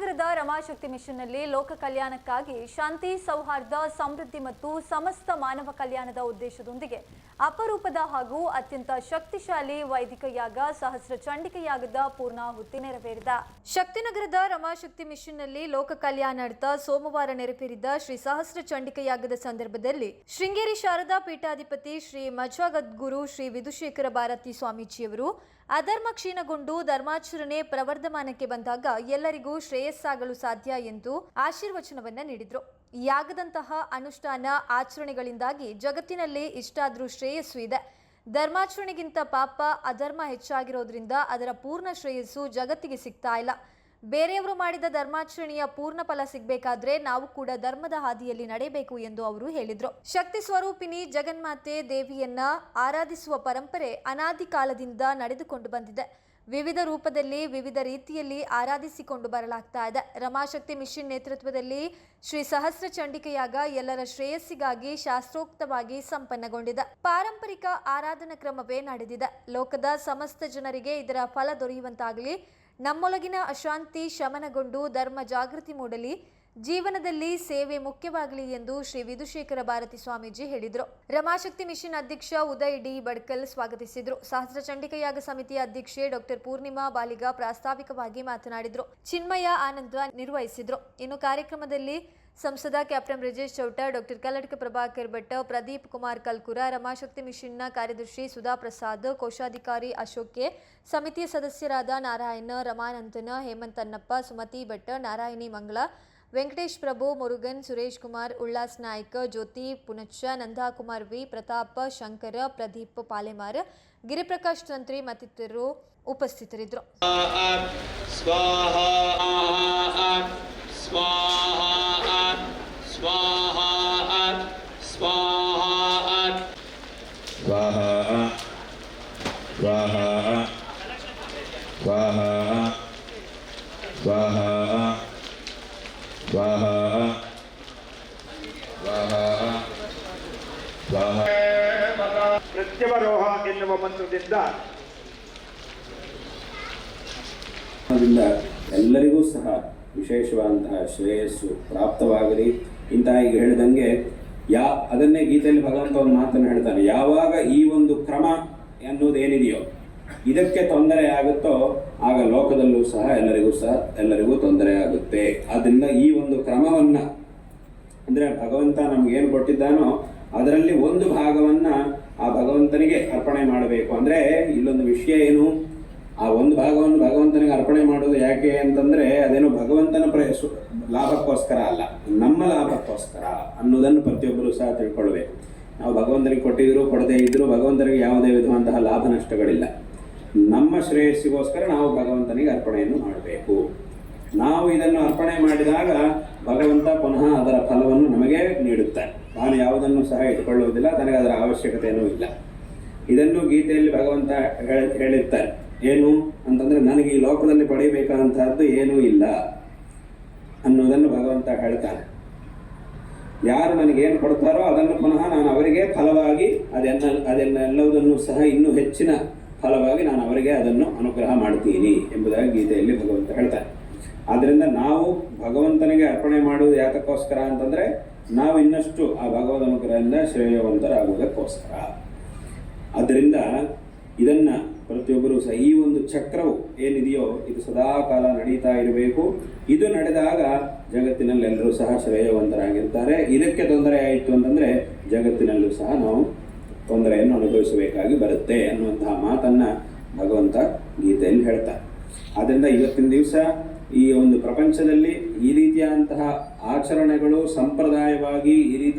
ಶಕ್ತಿನಗರದ ರಮಾಶಕ್ತಿ ಮಿಷನ್ನಲ್ಲಿ ಲೋಕ ಕಲ್ಯಾಣಕ್ಕಾಗಿ ಶಾಂತಿ, ಸೌಹಾರ್ದ, ಸಮೃದ್ಧಿ ಮತ್ತು ಸಮಸ್ತ ಮಾನವ ಕಲ್ಯಾಣದ ಉದ್ದೇಶದೊಂದಿಗೆ ಅಪರೂಪದ ಹಾಗೂ ಅತ್ಯಂತ ಶಕ್ತಿಶಾಲಿ ವೈದಿಕ ಯಾಗ ಸಹಸ್ರ ಚಂಡಿಕ ಯಾಗದ ಪೂರ್ಣಾಹುತಿ ನೆರವೇರಿದ. ಶಕ್ತಿನಗರದ ರಮಾಶಕ್ತಿ ಮಿಷನ್ನಲ್ಲಿ ಲೋಕ ಕಲ್ಯಾಣಾರ್ಥ ಸೋಮವಾರ ನೆರವೇರಿದ ಶ್ರೀ ಸಹಸ್ರ ಚಂಡಿಕ ಯಾಗದ ಸಂದರ್ಭದಲ್ಲಿ ಶೃಂಗೇರಿ ಶಾರದಾ ಪೀಠಾಧಿಪತಿ ಶ್ರೀ ಮಜಾಗದ್ಗುರು ಶ್ರೀ ವಿಧುಶೇಖರ ಭಾರತಿ ಸ್ವಾಮೀಜಿಯವರು ಅಧರ್ಮ ಕ್ಷೀಣಗೊಂಡು ಧರ್ಮಾಚರಣೆ ಪ್ರವರ್ಧಮಾನಕ್ಕೆ ಬಂದಾಗ ಎಲ್ಲರಿಗೂ ಶ್ರೇಯಸ್ಸಾಗಲು ಸಾಧ್ಯ ಎಂದು ಆಶೀರ್ವಚನವನ್ನ ನೀಡಿದ್ರು. ಯಾಗದಂತಹ ಅನುಷ್ಠಾನ ಆಚರಣೆಗಳಿಂದಾಗಿ ಜಗತ್ತಿನಲ್ಲಿ ಇಷ್ಟಾದ್ರೂ ಶ್ರೇಯಸ್ಸು ಇದೆ. ಧರ್ಮಾಚರಣೆಗಿಂತ ಪಾಪ ಅಧರ್ಮ ಹೆಚ್ಚಾಗಿರೋದ್ರಿಂದ ಅದರ ಪೂರ್ಣ ಶ್ರೇಯಸ್ಸು ಜಗತ್ತಿಗೆ ಸಿಗ್ತಾ ಇಲ್ಲ. ಬೇರೆಯವರು ಮಾಡಿದ ಧರ್ಮಾಚರಣೆಯ ಪೂರ್ಣ ಫಲ ಸಿಗಬೇಕಾದ್ರೆ ನಾವು ಕೂಡ ಧರ್ಮದ ಹಾದಿಯಲ್ಲಿ ನಡೆಯಬೇಕು ಎಂದು ಅವರು ಹೇಳಿದ್ರು. ಶಕ್ತಿ ಸ್ವರೂಪಿಣಿ ಜಗನ್ಮಾತೆ ದೇವಿಯನ್ನ ಆರಾಧಿಸುವ ಪರಂಪರೆ ಅನಾದಿ ಕಾಲದಿಂದ ನಡೆದುಕೊಂಡು ಬಂದಿದೆ. ವಿವಿಧ ರೂಪದಲ್ಲಿ ವಿವಿಧ ರೀತಿಯಲ್ಲಿ ಆರಾಧಿಸಿಕೊಂಡು ಬರಲಾಗ್ತಾ ಇದೆ. ರಮಾಶಕ್ತಿ ಮಿಷನ್ ನೇತೃತ್ವದಲ್ಲಿ ಶ್ರೀ ಸಹಸ್ರ ಚಂಡಿಕ ಯಾಗ ಎಲ್ಲರ ಶ್ರೇಯಸ್ಸಿಗಾಗಿ ಶಾಸ್ತ್ರೋಕ್ತವಾಗಿ ಸಂಪನ್ನಗೊಂಡಿದೆ. ಪಾರಂಪರಿಕ ಆರಾಧನಾ ಕ್ರಮವೇ ನಡೆದಿದೆ. ಲೋಕದ ಸಮಸ್ತ ಜನರಿಗೆ ಇದರ ಫಲ ದೊರೆಯುವಂತಾಗಲಿ, ನಮ್ಮೊಳಗಿನ ಅಶಾಂತಿ ಶಮನಗೊಂಡು ಧರ್ಮ ಜಾಗೃತಿ ಮೂಡಲಿ, ಜೀವನದಲ್ಲಿ ಸೇವೆ ಮುಖ್ಯವಾಗಲಿ ಎಂದು ಶ್ರೀ ವಿಧುಶೇಖರ ಭಾರತಿ ಸ್ವಾಮೀಜಿ ಹೇಳಿದರು. ರಮಾಶಕ್ತಿ ಮಿಷನ್ ಅಧ್ಯಕ್ಷ ಉದಯ್ ಡಿ ಬಡ್ಕಲ್ ಸ್ವಾಗತಿಸಿದರು. ಸಹಸ್ರ ಚಂಡಿಕ ಯಾಗ ಸಮಿತಿಯ ಅಧ್ಯಕ್ಷೆ ಡಾಕ್ಟರ್ ಪೂರ್ಣಿಮಾ ಬಾಲಿಗ ಪ್ರಾಸ್ತಾವಿಕವಾಗಿ ಮಾತನಾಡಿದರು. ಚಿನ್ಮಯ ಆನಂದ ನಿರ್ವಹಿಸಿದರು. ಇನ್ನು ಕಾರ್ಯಕ್ರಮದಲ್ಲಿ ಸಂಸದ ಕ್ಯಾಪ್ಟನ್ ಬ್ರಿಜೇಶ್ ಚೌಟ, ಡಾಕ್ಟರ್ ಕಲ್ಲಡ್ಕ ಪ್ರಭಾಕರ್ ಭಟ್, ಪ್ರದೀಪ್ ಕುಮಾರ್ ಕಲ್ಕುರ, ರಮಾಶಕ್ತಿ ಮಿಷನ್ನ ಕಾರ್ಯದರ್ಶಿ ಸುಧಾ ಪ್ರಸಾದ್, ಕೋಶಾಧಿಕಾರಿ ಅಶೋಕ್ ಕೆ, ಸಮಿತಿಯ ಸದಸ್ಯರಾದ ನಾರಾಯಣ, ರಮಾನಂದನ, ಹೇಮಂತನ್ನಪ್ಪ, ಸುಮತಿ ಭಟ್, ನಾರಾಯಣಿ ಮಂಗಳ, ವೆಂಕಟೇಶ್ ಪ್ರಭು, ಮುರುಗನ್, ಸುರೇಶ್ ಕುಮಾರ್, ಉಲ್ಲಾಸ್ ನಾಯ್ಕ, ಜ್ಯೋತಿ ಪುನಚ್ಚ, ನಂದಾಕುಮಾರ್ ವಿ, ಪ್ರತಾಪ್, ಶಂಕರ, ಪ್ರದೀಪ್ ಪಾಲೆಮಾರ್, ಗಿರಿಪ್ರಕಾಶ್ ತಂತ್ರಿ ಮತ್ತಿತರರು ಉಪಸ್ಥಿತರಿದ್ದರು. ಪ್ರತ್ಯವರೋಹ ಎನ್ನುವ ಮಂತ್ರದಿಂದ ಎಲ್ಲರಿಗೂ ಸಹ ವಿಶೇಷವಾದಂತಹ ಶ್ರೇಯಸ್ಸು ಪ್ರಾಪ್ತವಾಗಲಿ. ಇಂತಹ ಈಗ ಹೇಳಿದಂಗೆ ಅದನ್ನೇ ಗೀತೆಯಲ್ಲಿ ಭಗವಂತ ಒಂದು ಮಾತನ್ನು ಹೇಳ್ತಾನೆ, ಯಾವಾಗ ಈ ಒಂದು ಕ್ರಮ ಎನ್ನುವುದೇನಿದೆಯೋ ಇದಕ್ಕೆ ತೊಂದರೆ ಆಗುತ್ತೋ ಆಗ ಲೋಕದಲ್ಲೂ ಸಹ ಎಲ್ಲರಿಗೂ ತೊಂದರೆ ಆಗುತ್ತೆ. ಆದ್ದರಿಂದ ಈ ಒಂದು ಕ್ರಮವನ್ನ ಅಂದ್ರೆ ಭಗವಂತ ನಮ್ಗೇನು ಕೊಟ್ಟಿದ್ದಾನೋ ಅದರಲ್ಲಿ ಒಂದು ಭಾಗವನ್ನ ಆ ಭಗವಂತನಿಗೆ ಅರ್ಪಣೆ ಮಾಡಬೇಕು. ಅಂದ್ರೆ ಇಲ್ಲೊಂದು ವಿಷಯ ಏನು, ಆ ಒಂದು ಭಾಗವನ್ನು ಭಗವಂತನಿಗೆ ಅರ್ಪಣೆ ಮಾಡೋದು ಯಾಕೆ ಅಂತಂದ್ರೆ ಅದೇನು ಭಗವಂತನ ಲಾಭಕ್ಕೋಸ್ಕರ ಅಲ್ಲ, ನಮ್ಮ ಲಾಭಕ್ಕೋಸ್ಕರ ಅನ್ನೋದನ್ನು ಪ್ರತಿಯೊಬ್ಬರು ಸಹ ತಿಳ್ಕೊಳ್ಬೇಕು. ನಾವು ಭಗವಂತನಿಗೆ ಕೊಟ್ಟಿದ್ರು ಕೊಡದೇ ಇದ್ರು ಭಗವಂತನಿಗೆ ಯಾವುದೇ ವಿಧವಾದಂತಹ ಲಾಭ ನಷ್ಟಗಳಿಲ್ಲ. ನಮ್ಮ ಶ್ರೇಯಸ್ಸಿಗೋಸ್ಕರ ನಾವು ಭಗವಂತನಿಗೆ ಅರ್ಪಣೆಯನ್ನು ಮಾಡಬೇಕು. ನಾವು ಇದನ್ನು ಅರ್ಪಣೆ ಮಾಡಿದಾಗ ಭಗವಂತ ಪುನಃ ಅದರ ಫಲವನ್ನು ನಮಗೆ ನೀಡುತ್ತಾನೆ. ನಾನು ಯಾವುದನ್ನು ಸಹ ಇಟ್ಕೊಳ್ಳುವುದಿಲ್ಲ, ನನಗೆ ಅದರ ಅವಶ್ಯಕತೆಯೂ ಇಲ್ಲ. ಇದನ್ನು ಗೀತೆಯಲ್ಲಿ ಭಗವಂತ ಹೇಳಿರ್ತಾರೆ. ಏನು ಅಂತಂದ್ರೆ ನನಗೆ ಈ ಲೋಕದಲ್ಲಿ ಪಡೆಯಬೇಕಾದಂತಹದ್ದು ಏನೂ ಇಲ್ಲ ಅನ್ನೋದನ್ನು ಭಗವಂತ ಹೇಳ್ತಾನೆ. ಯಾರು ನನಗೇನು ಕೊಡ್ತಾರೋ ಅದನ್ನು ಪುನಃ ನಾನು ಅವರಿಗೆ ಫಲವಾಗಿ ಅದನ್ನೆಲ್ಲವುದನ್ನು ಸಹ ಇನ್ನೂ ಹೆಚ್ಚಿನ ಫಲವಾಗಿ ನಾನು ಅವರಿಗೆ ಅದನ್ನು ಅನುಗ್ರಹ ಮಾಡ್ತೀನಿ ಎಂಬುದಾಗಿ ಗೀತೆಯಲ್ಲಿ ಭಗವಂತ ಹೇಳ್ತಾನೆ. ಆದ್ದರಿಂದ ನಾವು ಭಗವಂತನಿಗೆ ಅರ್ಪಣೆ ಮಾಡುವುದು ಯಾತಕ್ಕೋಸ್ಕರ ಅಂತಂದ್ರೆ ನಾವು ಇನ್ನಷ್ಟು ಆ ಭಗವದ್ ಅನುಗ್ರಹದಿಂದ ಶ್ರೇಯವಂತರಾಗುವುದಕ್ಕೋಸ್ಕರ. ಆದ್ದರಿಂದ ಇದನ್ನ ಪ್ರತಿಯೊಬ್ಬರು ಸಹ ಈ ಒಂದು ಚಕ್ರವು ಏನಿದೆಯೋ ಇದು ಸದಾ ಕಾಲ ನಡೀತಾ ಇರಬೇಕು. ಇದು ನಡೆದಾಗ ಜಗತ್ತಿನಲ್ಲಿ ಎಲ್ಲರೂ ಸಹ ಶ್ರೇಯವಂತರಾಗಿರ್ತಾರೆ. ಇದಕ್ಕೆ ತೊಂದರೆ ಆಯಿತು ಅಂತಂದ್ರೆ ಜಗತ್ತಿನಲ್ಲೂ ಸಹ ನಾವು ತೊಂದರೆಯನ್ನು ಅನುಭವಿಸಬೇಕಾಗಿ ಬರುತ್ತೆ ಅನ್ನುವಂತಹ ಮಾತನ್ನ ಭಗವಂತ ಗೀತೆಯಲ್ಲಿ ಹೇಳ್ತಾರೆ. ಆದ್ದರಿಂದ ಇವತ್ತಿನ ದಿವಸ ಈ ಒಂದು ಪ್ರಪಂಚದಲ್ಲಿ ಈ ರೀತಿಯಾದಂತಹ ಆಚರಣೆಗಳು ಸಂಪ್ರದಾಯವಾಗಿ ಈ ರೀತಿ